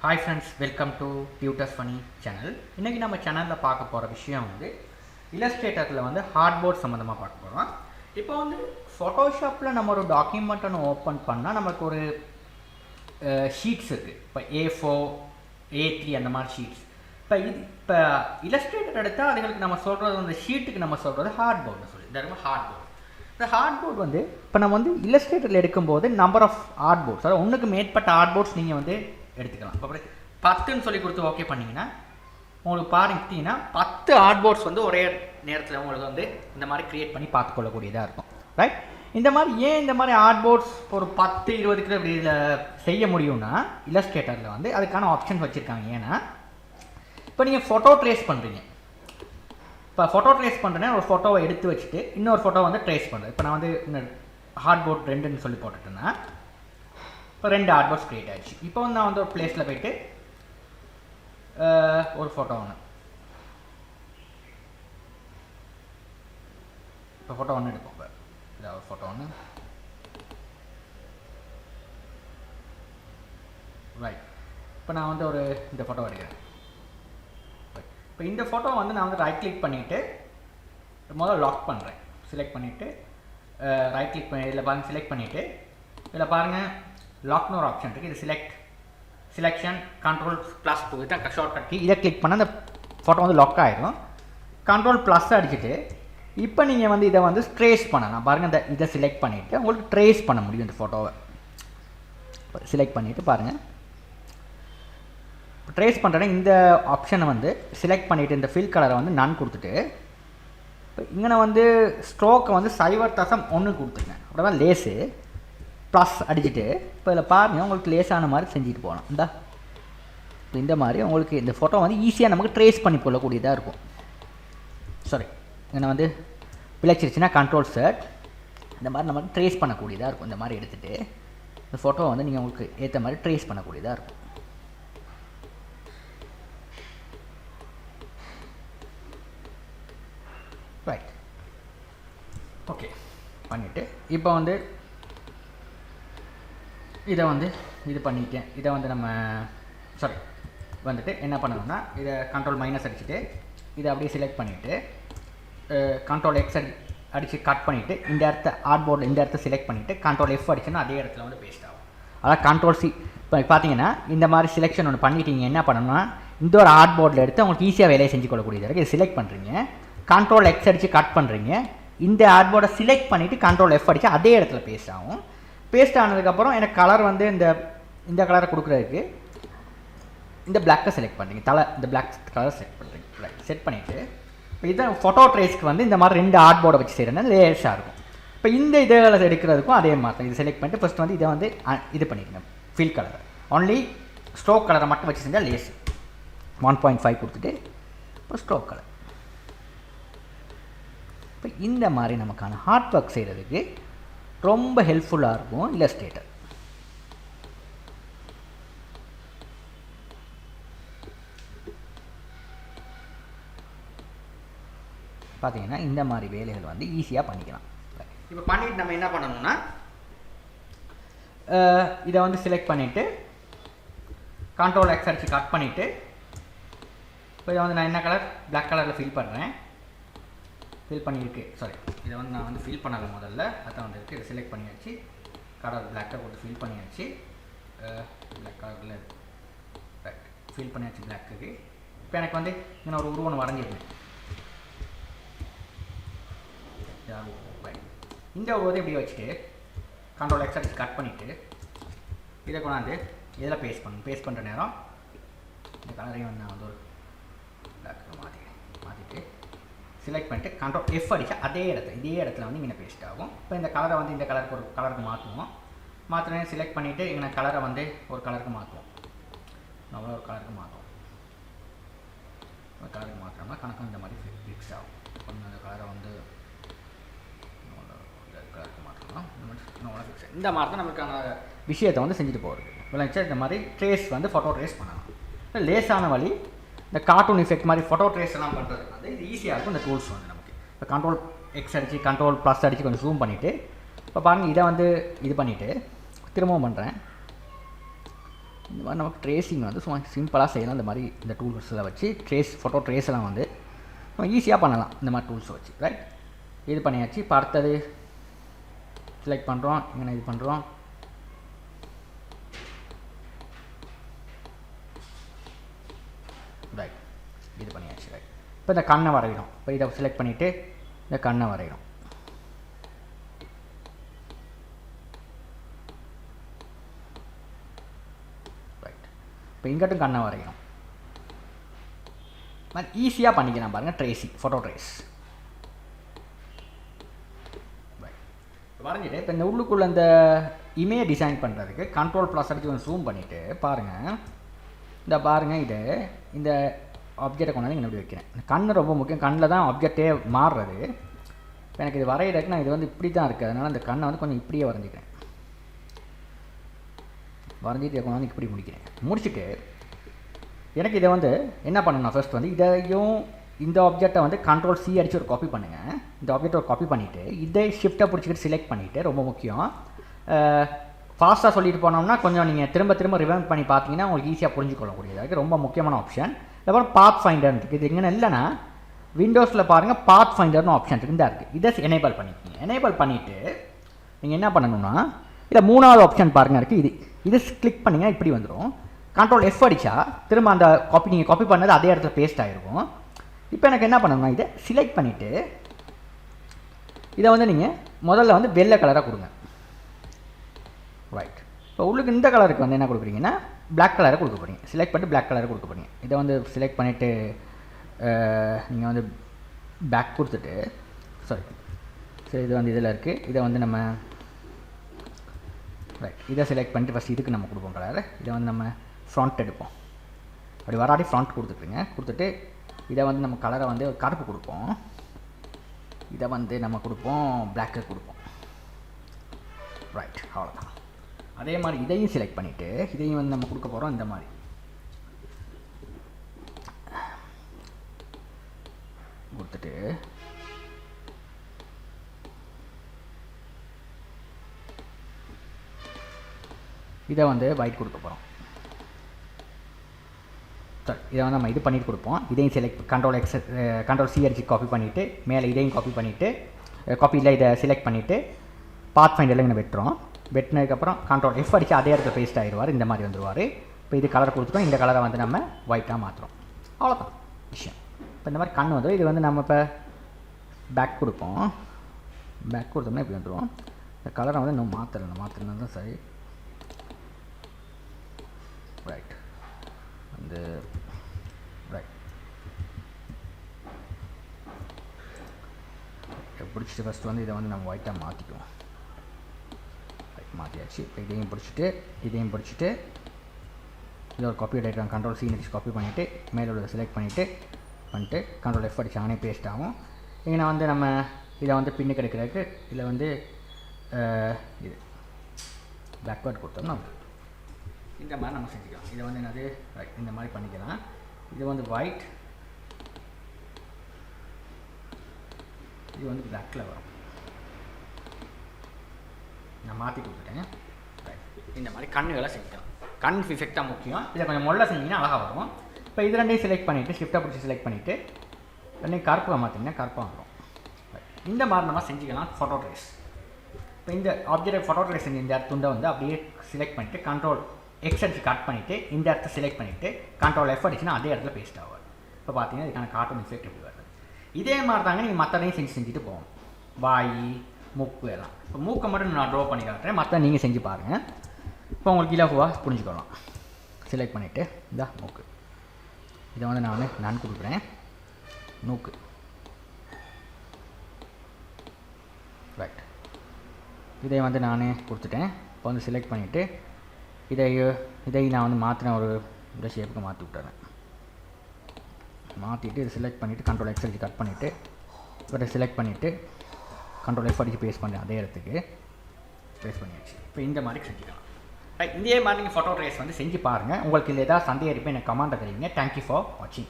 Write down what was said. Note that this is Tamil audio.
Hi friends, welcome to Tutors Funny channel. இன்னைக்கு நம்ம சேனல்ல பார்க்க போற விஷயம் வந்து இல்லஸ்ட்ரேட்டர்ல வந்து ஹார்ட்போர்ட் சம்பந்தமா பார்க்க போறோம். இப்போ வந்து Photoshopல நம்ம ஒரு டாக்குமெண்ட் ஒன்னு ஓபன் பண்ணா நமக்கு ஒரு ஷீட்ஸ் இருக்கு. இப்போ A4, A3 அந்த மாதிரி ஷீட்ஸ். இப்போ இல்லஸ்ட்ரேட்டர் எடுத்தா அதுங்களுக்கு நம்ம சொல்றது அந்த ஷீட்டுக்கு நம்ம சொல்றது ஹார்ட்போர்ட்னு சொல்லி. இதற்கு ஹார்ட்போர்ட். இந்த ஹார்ட்போர்ட் வந்து இப்போ நம்ம வந்து இல்லஸ்ட்ரேட்டர்ல எடுக்கும்போது நம்பர் ஆஃப் ஹார்ட்போர்ட்ஸ் அதாவது ஒன்றுக்கு மேற்பட்ட ஹார்ட்போர்ட்ஸ் நீங்கள் வந்து எடுத்துக்கலாம். இப்போ 10ன்னு சொல்லி கொடுத்து ஓகே பண்ணிங்கன்னா உங்களுக்கு பார்த்தீங்கன்னா 10 ஹார்ட்போர்ட்ஸ் வந்து ஒரே நேரத்தில் உங்களுக்கு வந்து இந்த மாதிரி க்ரியேட் பண்ணி பார்த்துக்கொள்ளக்கூடியதாக இருக்கும். ரைட், இந்த மாதிரி ஏன் இந்த மாதிரி ஹார்ட்போர்ட்ஸ் ஒரு 10-20 கிலோ இப்படி இதில் செய்ய முடியும்னா இல்லஸ்ட்ரேட்டரில் வந்து அதுக்கான ஆப்ஷன்ஸ் வச்சுருக்காங்க. ஏன்னா இப்போ நீங்கள் ஃபோட்டோ ட்ரேஸ் பண்ணுறீங்க. இப்போ ஃபோட்டோ ட்ரேஸ் பண்ணுறேன்னா ஒரு ஃபோட்டோவை எடுத்து வச்சுட்டு இன்னொரு ஃபோட்டோ வந்து ட்ரேஸ் பண்ணுறேன். இப்போ நான் வந்து ஹார்ட்போர்ட் 2ன்னு சொல்லி போட்டுட்டேன்னா இப்போ 2 ஹார்ட்போர்ட்ஸ் க்ரியேட் ஆகிடுச்சு. இப்போ வந்து நான் வந்து ஒரு பிளேஸில் போய்ட்டு ஒரு ஃபோட்டோ ஒன்று இப்போ ஃபோட்டோ ஒன்று எடுப்போம். இப்போ இதாக ஒரு ஃபோட்டோ ஒன்று ரைட். இப்போ நான் வந்து ஒரு இந்த ஃபோட்டோ எடுக்கிறேன். இப்போ இந்த ஃபோட்டோ வந்து நான் வந்து ரைட் கிளிக் பண்ணிவிட்டு முதல்ல லாக் பண்ணுறேன். செலக்ட் பண்ணிவிட்டு ரைட் கிளிக் பண்ணி இதில் பாருங்கள் செலக்ட் பண்ணிவிட்டு இதில் பாருங்கள் லாக்னு ஒரு ஆப்ஷன் இருக்குது. இது செலெக்ஷன் Ctrl+2 இதுதான் ஷார்ட்கட் கீ. இதை கிளிக் பண்ணால் அந்த ஃபோட்டோ வந்து லாக் ஆகிடும். Ctrl+ அடிச்சுட்டு இப்போ நீங்கள் வந்து இதை வந்து ட்ரேஸ் பண்ணலாம். பாருங்கள் இந்த இதை செலக்ட் பண்ணிவிட்டு உங்களுக்கு ட்ரேஸ் பண்ண முடியும். இந்த ஃபோட்டோவை செலக்ட் பண்ணிவிட்டு பாருங்கள் ட்ரேஸ் பண்ணுறேன்னா இந்த ஆப்ஷனை வந்து செலக்ட் பண்ணிவிட்டு இந்த ஃபில் கலரை வந்து நான் கொடுத்துட்டு இப்போ இங்கே வந்து ஸ்ட்ரோக்கை வந்து 0.1 கொடுத்துருங்க. அப்படி தான் லேஸு ப்ளஸ் அடிச்சுட்டு இப்போ இதில் பாருங்கள் உங்களுக்கு லேஸான மாதிரி செஞ்சுட்டு போகலாம். இந்த மாதிரி உங்களுக்கு இந்த ஃபோட்டோ வந்து ஈஸியாக நமக்கு ட்ரேஸ் பண்ணி கொள்ளக்கூடியதாக இருக்கும். சாரி, இங்கே வந்து பிழைச்சிருச்சுன்னா Ctrl+Z இந்த மாதிரி நமக்கு ட்ரேஸ் பண்ணக்கூடியதாக இருக்கும். இந்த மாதிரி எடுத்துகிட்டு இந்த ஃபோட்டோ வந்து நீங்கள் உங்களுக்கு ஏற்ற மாதிரி ட்ரேஸ் பண்ணக்கூடியதாக இருக்கும். ரைட், ஓகே பண்ணிவிட்டு இப்போ வந்து இதை வந்து இது பண்ணிட்டேன். இதை வந்து நம்ம சாரி வந்துட்டு என்ன பண்ணணும்னா இதை Ctrl- அடிச்சுட்டு இதை அப்படியே செலக்ட் பண்ணிவிட்டு Ctrl+X அடித்து கட் பண்ணிவிட்டு இந்த இடத்த ஹார்ட்போர்டில் இந்த இடத்த செலக்ட் பண்ணிவிட்டு Ctrl+F அடிச்சுன்னா அதே இடத்துல வந்து பேஸ்ட் ஆகும். அதாவது Ctrl+C இப்போ பார்த்தீங்கன்னா இந்த மாதிரி செலெக்ஷன் ஒன்று பண்ணிட்டீங்க. என்ன பண்ணணும்னா இந்த ஒரு ஹார்ட்போர்டில் எடுத்து உங்களுக்கு ஈஸியாக வேலையை செஞ்சு கொள்ளக்கூடியது இருக்குது. இதை செலக்ட் பண்ணுறீங்க, Ctrl+X அடித்து கட் பண்ணுறீங்க, இந்த ஹார்ட்போர்டை செலக்ட் பண்ணிவிட்டு Ctrl+F அடித்து அதே இடத்துல பேஸ்ட் ஆகும். பேஸ்ட் ஆனதுக்கப்புறம் எனக்கு கலர் வந்து இந்த கலரை கொடுக்குறதுக்கு இந்த பிளாக்கை செலக்ட் பண்ணுறீங்க. இந்த பிளாக் கலரை செலக்ட் பண்ணுறீங்க. ரைட், செட் பண்ணிவிட்டு இப்போ இதுதான் ஃபோட்டோ ட்ரேஸ்க்கு வந்து இந்த மாதிரி 2 ஹார்ட்போர்டை வச்சு செய்கிறேன்னா லேஸாக இருக்கும். இப்போ இந்த இதில் எடுக்கிறதுக்கும் அதே மாதிரி தான். இது செலக்ட் பண்ணிட்டு ஃபஸ்ட் வந்து இதை வந்து இது பண்ணிக்கங்க ஃபில் கலரை ஒன்லி ஸ்ட்ரோக் கலரை மட்டும் வச்சு செஞ்சால் லேஸ் 1.5 கொடுத்துட்டு இப்போ ஸ்ட்ரோக் கலர். இப்போ இந்த மாதிரி நமக்கான ஹார்ட் ஒர்க் செய்கிறதுக்கு ரொம்ப ஹெல்ப்ஃபுல்லாக இருக்கும் இல்லஸ்ட்ரேட்டர். பார்த்தீங்கன்னா இந்த மாதிரி வேலைகள் வந்து ஈஸியாக பண்ணிக்கலாம். இப்போ பண்ணிவிட்டு நம்ம என்ன பண்ணணும்னா இதை வந்து செலக்ட் பண்ணிவிட்டு Ctrl+X அடிச்சு கட் பண்ணிவிட்டு இப்போ இதை வந்து நான் என்ன கலர் பிளாக் கலரில் ஃபில் பண்ணுறேன். ஃபில் பண்ணியிருக்கு. சாரி, இதை வந்து நான் வந்து ஃபில் பண்ணலை முதல்ல. அதான் வந்து இருக்குது. இதை செலக்ட் பண்ணியாச்சு. கலர் பிளாக்கை போட்டு ஃபில் பண்ணியாச்சு. பிளாக் கலரில் ரைட் ஃபில் பண்ணியாச்சு பிளாக்குக்கு. இப்போ எனக்கு வந்து இங்கே ஒரு உருவம் வரைஞ்சிருக்கேன். இந்த உருவத்தை இப்படி வச்சுட்டு Ctrl+X அடிச்சு கட் பண்ணிவிட்டு இதை கொண்டாந்து இதில் பேஸ்ட் பண்ணுற நேரம் இந்த கலரையும் வந்து நான் வந்து ஒரு பிளாக்கு மாற்றிட்டு செலக்ட் பண்ணிட்டு Ctrl+F அடித்தா இதே இடத்துல வந்து இங்கே பேஸ்ட் ஆகும். இப்போ இந்த கலரை வந்து இந்த கலருக்கு ஒரு கலருக்கு மாற்றுவோம். மாற்றினே செலக்ட் பண்ணிவிட்டு இங்கே கலரை வந்து ஒரு கலருக்கு மாற்றுவோம். நம்மள ஒரு கலருக்கு மாற்றுவோம். ஒரு கலருக்கு மாற்றோம்னா கணக்கு இந்த மாதிரி ஃபிக்ஸ் ஆகும். அந்த கலரை வந்து கலருக்கு மாற்றலாம். இந்த மாதிரி தான் நமக்கான விஷயத்தை வந்து செஞ்சுட்டு போகிறது. விளைச்சா இந்த மாதிரி ட்ரேஸ் வந்து ஃபோட்டோ ட்ரேஸ் பண்ணலாம். லேஸான வழி இந்த கார்ட்டூன் எஃபெக்ட் மாதிரி ஃபோட்டோ ட்ரேஸ் எல்லாம் பண்ணுறதுக்கு வந்து இது ஈஸியாக இருக்கும். இந்த டூல்ஸ் வந்து நமக்கு இப்போ Ctrl+X அடித்து Ctrl++ அடித்து கொஞ்சம் ஜூம் பண்ணிவிட்டு இப்போ பாருங்கள் இதை வந்து இது பண்ணிவிட்டு திரும்பவும் பண்ணுறேன். இந்த மாதிரி நமக்கு ட்ரேசிங் வந்து சும்மா சிம்பிளாக செய்யலாம். இந்த மாதிரி இந்த டூல்ஸில் வச்சு ஃபோட்டோ ட்ரேஸ்லாம் வந்து ஈஸியாக பண்ணலாம் இந்த மாதிரி டூல்ஸை வச்சு. ரைட், இது பண்ணியாச்சு. இப்போ அடுத்தது செலக்ட் பண்ணுறோம், இங்கே இது பண்ணுறோம். ரைட், இது பண்ணியாச்சு. ரைட், இப்போ இந்த கண்ணை வரையிடும். இப்போ இதை செலக்ட் பண்ணிவிட்டு இந்த கண்ணை வரையிடும். ரைட், இப்போ இங்கிட்டும் கண்ணை வரையணும். ஈஸியாக பண்ணிக்கலாம் பாருங்கள். ட்ரேசிங், ஃபோட்டோ ட்ரேஸ் வரைஞ்சிட்டு இப்போ இந்த உள்ளுக்குள்ளே இந்த இமேஜ் டிசைன் பண்ணுறதுக்கு கண்ட்ரோல்+ அடிச்சு கொஞ்சம் ஜூம் பண்ணிவிட்டு பாருங்கள். இந்த பாருங்கள், இது இந்த ஆப்ஜெக்டை கொண்டாந்து இங்கே இப்படி வைக்கிறேன். இந்த கண் ரொம்ப முக்கியம். கண்ணில் தான் ஆப்ஜெக்டே மாறுறது. இப்போ எனக்கு இது வரைகிறதுக்கு நான் இது வந்து இப்படி தான் இருக்குது. அதனால் இந்த கண்ணை வந்து கொஞ்சம் இப்படியே வரைஞ்சிக்கிறேன். வரைஞ்சிட்டு இதை கொண்டாந்து இப்படி முடிக்கிறேன். முடிச்சுட்டு எனக்கு இதை வந்து என்ன பண்ணணும், ஃபர்ஸ்ட் வந்து இதையும் இந்த ஆப்ஜெக்டை வந்து Ctrl+C அடித்து ஒரு காப்பி பண்ணுங்கள். இந்த ஆப்ஜெக்டை ஒரு காப்பி பண்ணிவிட்டு இதை ஷிஃப்ட்டை பிடிச்சிக்கிட்டு செலக்ட் பண்ணிவிட்டு, ரொம்ப முக்கியம், ஃபாஸ்ட்டாக சொல்லிட்டு போனோம்னா கொஞ்சம் நீங்கள் திரும்ப திரும்ப ரிவைண்ட் பண்ணி பார்த்தீங்கன்னா உங்களுக்கு ஈஸியாக புரிஞ்சுக்கொள்ளக்கூடியதாக ரொம்ப முக்கியமான ஆப்ஷன். அப்புறம் பாத் ஃபைண்டர் இருக்குது. இது எங்கே இல்லைன்னா விண்டோஸில் பாருங்கள், பாத் ஃபைண்டர்னு ஆப்ஷன் இருக்குது. இந்த இருக்குது, இதை எனேபிள் பண்ணிக்கிங்க. எனேபிள் பண்ணிவிட்டு நீங்கள் என்ன பண்ணணும்னா இதில் 3வது ஆப்ஷன் பாருங்கள் இருக்குது. இது கிளிக் பண்ணிங்கன்னா இப்படி வந்துடும். Ctrl+F அடித்தா திரும்ப அந்த நீங்கள் காப்பி பண்ணது அதே இடத்துல பேஸ்ட் ஆகிருக்கும். இப்போ எனக்கு என்ன பண்ணணும்னா இதை செலக்ட் பண்ணிவிட்டு இதை வந்து நீங்கள் முதல்ல வந்து வெள்ளை கலராக கொடுங்க. ரைட், இப்போ உள்ளுக்கு இந்த கலருக்கு வந்து என்ன கொடுக்குறீங்கன்னா பிளாக் கலரை கொடுக்க போகிறீங்க. செலக்ட் பண்ணிட்டு பிளாக் கலரை கொடுக்க போகிறீங்க. இதை வந்து செலக்ட் பண்ணிவிட்டு நீங்கள் வந்து பேக் கொடுத்துட்டு சரி இது வந்து இதில் இருக்குது. இதை வந்து நம்ம ரைட், இதை செலக்ட் பண்ணிட்டு ஃபஸ்ட் இதுக்கு நம்ம கொடுப்போம் கலர். இதை வந்து நம்ம ஃப்ரண்ட் எடுப்போம். அப்படி வராடி ஃப்ரண்ட் கொடுத்துட்டுருங்க. கொடுத்துட்டு இதை வந்து நம்ம கலரை வந்து கருப்பு கொடுப்போம். இதை வந்து நம்ம கொடுப்போம் பிளாக்கு கொடுப்போம். ரைட், அவ்வளோதான். அதே மாதிரி இதையும் செலக்ட் பண்ணிவிட்டு இதையும் வந்து நம்ம கொடுக்க போகிறோம். இந்த மாதிரி கொடுத்துட்டு இதை வந்து ஒயிட் கொடுக்க போகிறோம். சரி, இதை வந்து நம்ம இது பண்ணிட்டு கொடுப்போம். இதையும் செலக்ட் Ctrl+C அடிச்சு காப்பி பண்ணிவிட்டு மேலே இதையும் காப்பி பண்ணிவிட்டு காப்பியில் இதை செலக்ட் பண்ணிவிட்டு பாத் ஃபைண்டரில் இங்கே வெட்டுறோம். வெட்டினதுக்கப்புறம் Ctrl+F அடித்து அதே இடத்துல பேஸ்ட் ஆகிடுவார். இந்த மாதிரி வந்துடுவார். இப்போ இது கலர் கொடுத்துட்டோம். இந்த கலரை வந்து நம்ம ஒயிட்டாக மாற்றுறோம். அவ்வளோதான் விஷயம். இப்போ இந்த மாதிரி கண் வந்துடும். இது வந்து நம்ம இப்போ பேக் கொடுப்போம். பேக் கொடுத்தோம்னா இப்படி வந்துடுவோம். இந்த கலரை வந்து இன்னும் மாற்றலாம் தான் சரி. ரைட், வந்து ரைட் பிடிச்சிட்டு ஃபஸ்ட்டு வந்து இதை வந்து நம்ம ஒயிட்டாக மாற்றிக்குவோம். ரைட், மாற்றியாச்சு. இப்போ இதையும் பிடிச்சிட்டு இதை ஒரு காப்பி அடிக்கிறோம். Ctrl+C அடிச்சு காப்பி பண்ணிவிட்டு மேலே உள்ள செலக்ட் பண்ணிவிட்டு Ctrl+F அடிச்சு ஆனே பேஸ்ட் ஆகும். இங்கே வந்து நம்ம இதை வந்து பின்னு கிடைக்கிறதுக்கு இதில் வந்து இது பேக்வேர்ட் கொடுத்தோம்னா இந்த மாதிரி நம்ம செஞ்சுக்கலாம். இதை வந்து என்னது ரைட், இந்த மாதிரி பண்ணிக்கலாம். இது வந்து ஒயிட், இது வந்து பிளாக்கில் வரும். நான் மாற்றி கொடுத்துட்டேன். ரைட், இந்த மாதிரி கண்ணுகளை செஞ்சுக்கலாம். கண் எஃபெக்டாக முக்கியம். இதை கொஞ்சம் மொல்ல செஞ்சிங்கன்னா அழகாக வரும். இப்போ இது ரெண்டையும் செலக்ட் பண்ணிவிட்டு ஷிஃப்ட்டாக பிடிச்சி செலக்ட் பண்ணிவிட்டு ரெண்டையும் கருப்பாக மாற்றிங்கன்னா கருப்பாக வரும். இந்த மாதிரி நம்ம செஞ்சுக்கலாம் ஃபோட்டோ ட்ரேஸ். இப்போ இந்த ஆப்ஜெக்ட் ஃபோட்டோ ட்ரேஸ் செஞ்ச இந்த துண்டை வந்து அப்படியே செலக்ட் பண்ணிவிட்டு Ctrl+X அடிச்சு கட் பண்ணிவிட்டு இந்த இடத்த செலக்ட் பண்ணிவிட்டு Ctrl+F அடிச்சுன்னா அதே இடத்துல பேஸ்ட் ஆகும். இப்போ பார்த்தீங்கன்னா இதுக்கான கார்ட்டூன் எஃபெக்ட் எப்படி வருது. இதே மாதிரி தாங்க நீங்கள் மற்றதையும் செஞ்சுட்டு போகணும். வாய், மூக்கு எல்லாம். இப்போ மூக்கை மட்டும் நான் ட்ரா பண்ணி காட்டுறேன். மற்ற நீங்கள் செஞ்சு பாருங்கள். இப்போ உங்களுக்கு இலகுவாக புரிஞ்சுக்கலாம். செலக்ட் பண்ணிவிட்டு இந்த மூக்கு இதை வந்து நான் கொடுக்குறேன். மூக்கு ரைட், இதை வந்து நானே கொடுத்துட்டேன். இப்போ வந்து செலக்ட் பண்ணிவிட்டு இதை நான் வந்து மாற்றின ஒரு இந்த ஷேப்புக்கு மாற்றி விட்டுறேன். மாற்றிட்டு இதை செலக்ட் பண்ணிவிட்டு Ctrl+X அடிச்சு கட் பண்ணிவிட்டு இதை செலக்ட் பண்ணிவிட்டு Ctrl+F அடிச்சு பேஸ்ட் பண்ணேன். அதே இடத்துக்கு பேஸ்ட் பண்ணியாச்சு. இப்போ இந்த மாதிரி செஞ்சுக்கலாம். இதே மாதிரி நீங்கள் ஃபோட்டோ ட்ரேஸ் வந்து செஞ்சு பாருங்கள். உங்களுக்கு இல்லை ஏதாவது சந்தேகம் இருப்பேன் எனக்கு கமெண்ட்டை தெரிவிங்க. தேங்க்யூ ஃபார் வாட்சிங்.